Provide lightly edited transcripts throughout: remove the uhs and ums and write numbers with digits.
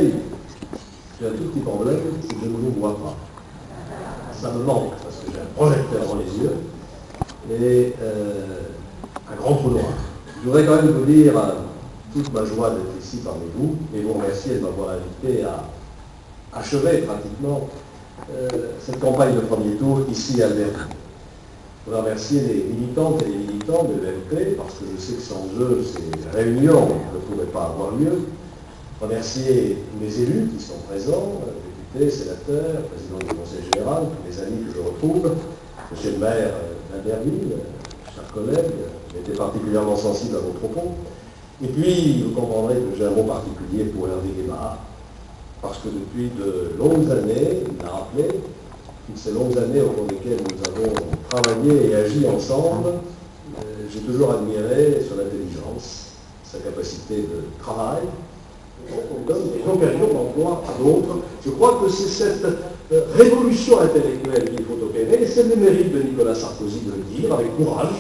Conseil, j'ai un tout petit problème, c'est que je ne vous vois pas. Ça me manque, parce que j'ai un projecteur dans les yeux et un grand trou noir. Je voudrais quand même vous dire toute ma joie d'être ici parmi vous et vous remercier de m'avoir invité à achever pratiquement cette campagne de premier tour ici à Albertville. Je voudrais remercier les militantes et les militants de l'UMP, parce que je sais que sans eux, ces réunions ne pourraient pas avoir lieu. Remercier tous les élus qui sont présents, députés, sénateurs, président du Conseil général, tous les amis que je retrouve, monsieur le maire d'Albertville, chers collègues, j'ai été particulièrement sensible à vos propos. Et puis, vous comprendrez que j'ai un mot particulier pour Hervé Guémard, parce que depuis de longues années, il l'a rappelé, toutes ces longues années au cours desquelles nous avons travaillé et agi ensemble, j'ai toujours admiré son intelligence, sa capacité de travail. On donne des occasions d'emploi à d'autres. Je crois que c'est cette révolution intellectuelle qu'il faut opérer, et c'est le mérite de Nicolas Sarkozy de le dire avec courage,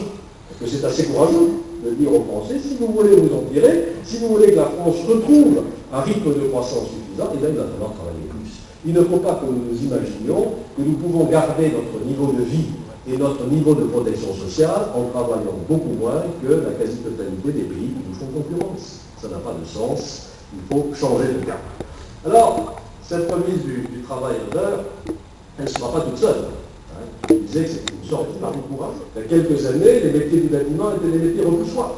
parce que c'est assez courageux de dire aux Français, si vous voulez vous en tirer, si vous voulez que la France retrouve un rythme de croissance suffisant, et là il va falloir travailler plus. Il ne faut pas que nous nous imaginions que nous pouvons garder notre niveau de vie et notre niveau de protection sociale en travaillant beaucoup moins que la quasi-totalité des pays qui nous font concurrence. Ça n'a pas de sens. Il faut changer de cap. Alors, cette remise du travail en heure, elle ne sera pas toute seule. Je disais que c'est une sorte de pari de courage. Il y a quelques années, les métiers du bâtiment étaient des métiers repoussoirs.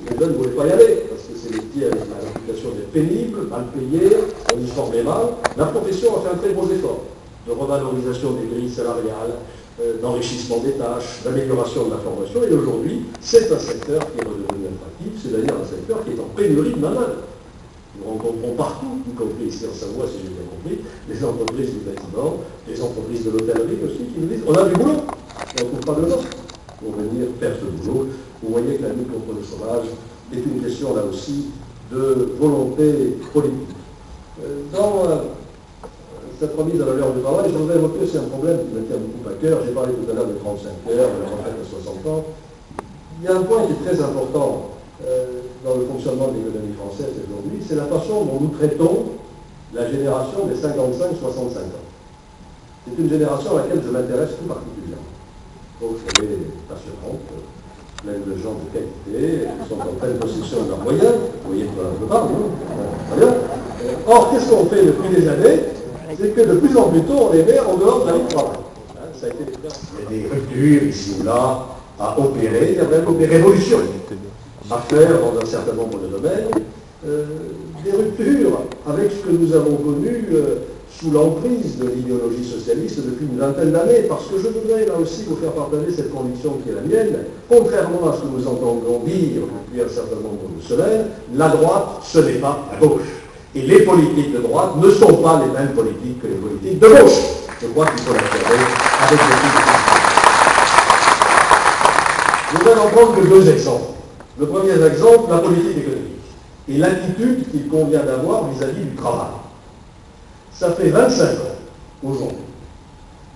Les jeunes ne voulaient pas y aller, parce que ces métiers avec la réputation d'être pénibles, mal payés, on y se formait mal. La profession a fait un très gros effort de revalorisation des grilles salariales, d'enrichissement des tâches, d'amélioration de la formation, et aujourd'hui, c'est un secteur qui est redevenu attractif, c'est d'ailleurs un secteur qui est en pénurie de main-d'œuvre. Nous rencontrons partout, y compris ici en Savoie, si j'ai bien compris, les entreprises du bâtiment, les entreprises de l'hôtellerie aussi, qui nous disent on a du boulot, et on ne trouve pas de gens pour venir faire ce boulot. Vous voyez que la lutte contre le chômage est une question là aussi de volonté politique. Dans cette remise à valeur du travail, je voudrais évoquer aussi un problème qui me tient beaucoup à cœur. J'ai parlé tout à l'heure de 35 heures, de la retraite de 60 ans. Il y a un point qui est très important dans le fonctionnement de l'économie française aujourd'hui, c'est la façon dont nous traitons la génération des 55-65 ans. C'est une génération à laquelle je m'intéresse tout particulièrement. Donc elle est passionnante, pleine de gens de qualité, qui sont en pleine possession de leurs moyens. Vous voyez de quoi je parle, non? Très bien. Or, qu'est-ce qu'on fait depuis des années? C'est que de plus en plus tôt, on les met en dehors de la vie de travail. Ça a été... Il y a des ruptures ici ou là à opérer, il y a même des révolutions à faire dans un certain nombre de domaines, des ruptures avec ce que nous avons connu sous l'emprise de l'idéologie socialiste depuis une vingtaine d'années, parce que je voudrais là aussi vous faire partager cette conviction qui est la mienne, contrairement à ce que nous entendons dire depuis un certain nombre de semaines, la droite, ce n'est pas la gauche. Et les politiques de droite ne sont pas les mêmes politiques que les politiques de gauche. Je crois qu'il faut l'affirmer avec beaucoup de... Je voudrais en prendre que deux exemples. Le premier exemple, la politique économique et l'attitude qu'il convient d'avoir vis-à-vis du travail. Ça fait 25 ans, aujourd'hui,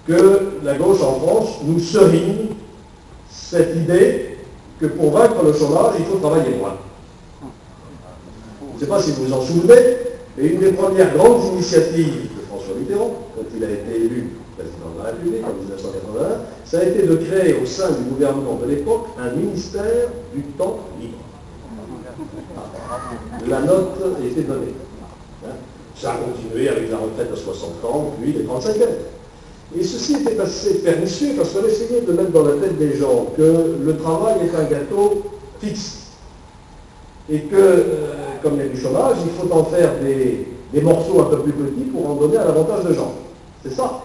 que la gauche en France nous serine cette idée que pour vaincre le chômage, il faut travailler moins. Je ne sais pas si vous vous en souvenez, mais une des premières grandes initiatives de François Mitterrand, quand il a été élu président de la République en 1981, ça a été de créer au sein du gouvernement de l'époque un ministère du temps libre. La note a été donnée. Ça a continué avec la retraite à 60 ans, puis les 35 ans. Et ceci était assez pernicieux parce qu'on essayait de mettre dans la tête des gens que le travail est un gâteau fixe. Et que, comme il y a du chômage, il faut en faire des morceaux un peu plus petits pour en donner à davantage de gens. C'est ça,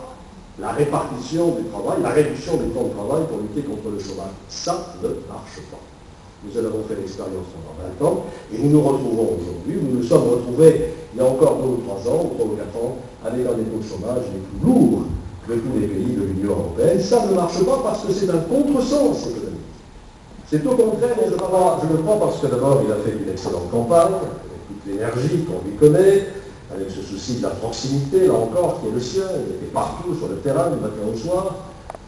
la répartition du travail, la réduction du temps de travail pour lutter contre le chômage. Ça ne marche pas. Nous en avons fait l'expérience pendant 20 ans, et nous nous retrouvons aujourd'hui, nous nous sommes retrouvés il y a encore 2 ou 3 ans, ou 3 ou 4 ans, avec un des taux de chômage les plus lourds de tous les pays de l'Union européenne. Ça ne marche pas parce que c'est un contresens économique. C'est au contraire, je le crois parce que d'abord il a fait une excellente campagne, avec toute l'énergie qu'on lui connaît, avec ce souci de la proximité, là encore, qui est le sien, il était partout sur le terrain, du matin au soir.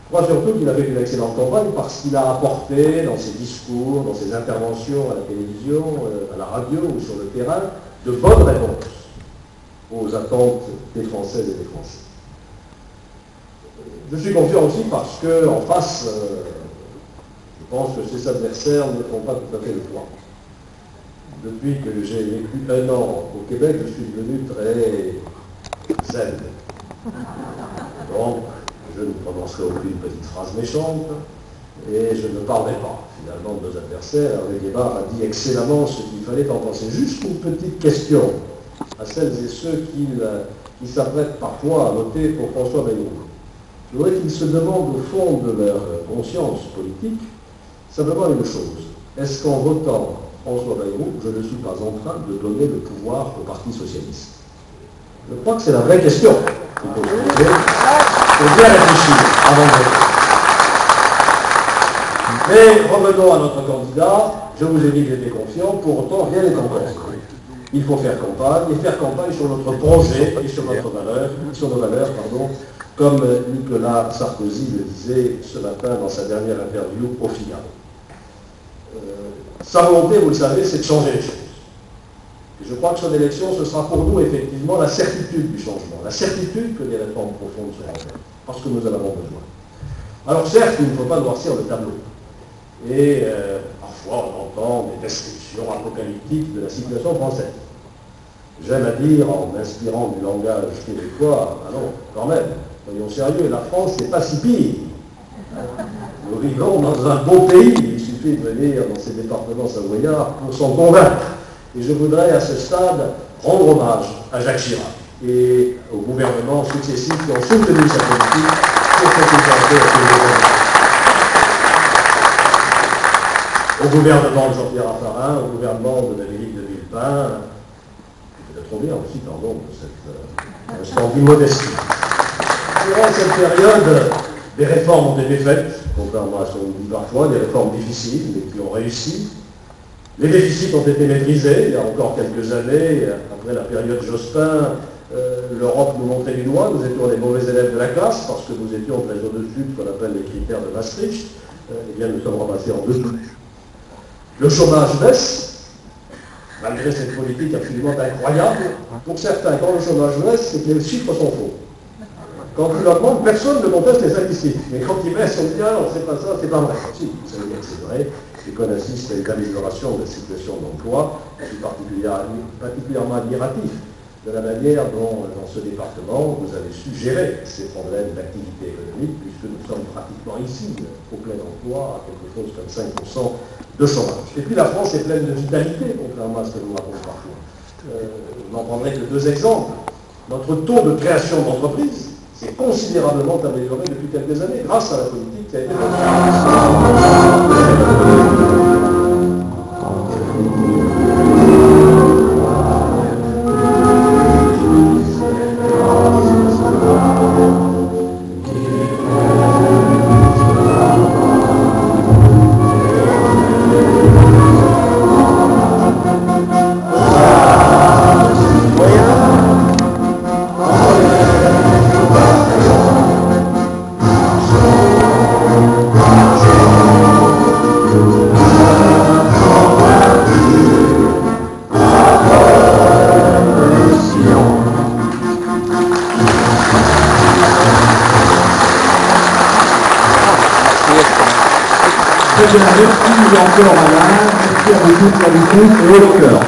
Je crois surtout qu'il a fait une excellente campagne parce qu'il a apporté dans ses discours, dans ses interventions à la télévision, à la radio ou sur le terrain, de bonnes réponses aux attentes des Françaises et des Français. Je suis confiant aussi parce qu'en face, je pense que ces adversaires ne font pas tout à fait le poids. Depuis que j'ai vécu 1 an au Québec, je suis devenu très zen. Donc, je ne prononcerai aucune petite phrase méchante et je ne parlerai pas, finalement, de nos adversaires. Hervé Guébard a dit excellemment ce qu'il fallait en penser. Juste une petite question à celles et ceux qui s'apprêtent parfois à voter pour François Bayrou. Je voudrais qu'ils se demandent au fond de leur conscience politique simplement une chose. Est-ce qu'en votant François Bayrou, je ne suis pas en train de donner le pouvoir au Parti socialiste? Je crois que c'est la vraie question qu'il faut se poser. Il faut bien réfléchir avant de voter. Mais revenons à notre candidat. Je vous ai dit que j'étais confiant, pour autant rien n'est encore. Il faut faire campagne, et faire campagne sur notre projet et sur nos valeurs, comme Nicolas Sarkozy le disait ce matin dans sa dernière interview au Figaro. Sa volonté, vous le savez, c'est de changer les choses. Et je crois que son élection, ce sera pour nous effectivement la certitude du changement, la certitude que des réformes profondes seront faites, parce que nous en avons besoin. Alors certes, il ne faut pas noircir le tableau. Et parfois on entend des descriptions apocalyptiques de la situation française. J'aime à dire, en m'inspirant du langage québécois, ah non, quand même, soyons sérieux, la France n'est pas si pire. Nous vivons dans un beau pays, il suffit de venir dans ces départements savoyards pour s'en convaincre. Et je voudrais à ce stade rendre hommage à Jacques Chirac et aux gouvernements successifs qui ont soutenu sa politique pour cette éclaircie. Au gouvernement de Jean-Pierre Raffarin, au gouvernement de Valérie de Villepin, peut-être trop bien aussi, pardon, de cet instant d'immodestie. Durant cette période, des réformes ont été faites, contrairement à ce qu'on dit parfois, des réformes difficiles, mais qui ont réussi. Les déficits ont été maîtrisés. Il y a encore quelques années, après la période Jospin, l'Europe nous montrait du doigt. Nous étions les mauvais élèves de la classe, parce que nous étions très au-dessus de ce qu'on appelle les critères de Maastricht. Eh bien, nous sommes repassés en dessous. Le chômage baisse, malgré cette politique absolument incroyable. Pour certains, quand le chômage baisse, c'est que les chiffres sont faux. Quand il augmente, personne ne conteste les statistiques. Mais quand il baisse, on dit, ah non, c'est pas ça, c'est pas vrai. Si, ça veut dire que c'est vrai, et qu'on assiste à une amélioration de la situation d'emploi. Je suis particulièrement admiratif de la manière dont, dans ce département, vous avez su gérer ces problèmes d'activité économique, puisque nous sommes pratiquement ici, au plein emploi, à quelque chose comme 5% de chômage. Et puis la France est pleine de vitalité, contrairement à ce que nous racontons parfois. Je n'en prendrai que 2 exemples. Notre taux de création d'entreprises s'est considérablement amélioré depuis quelques années, grâce à la politique qui a été Merci encore Alain, merci à vous tous, à vous tous, et au cœur.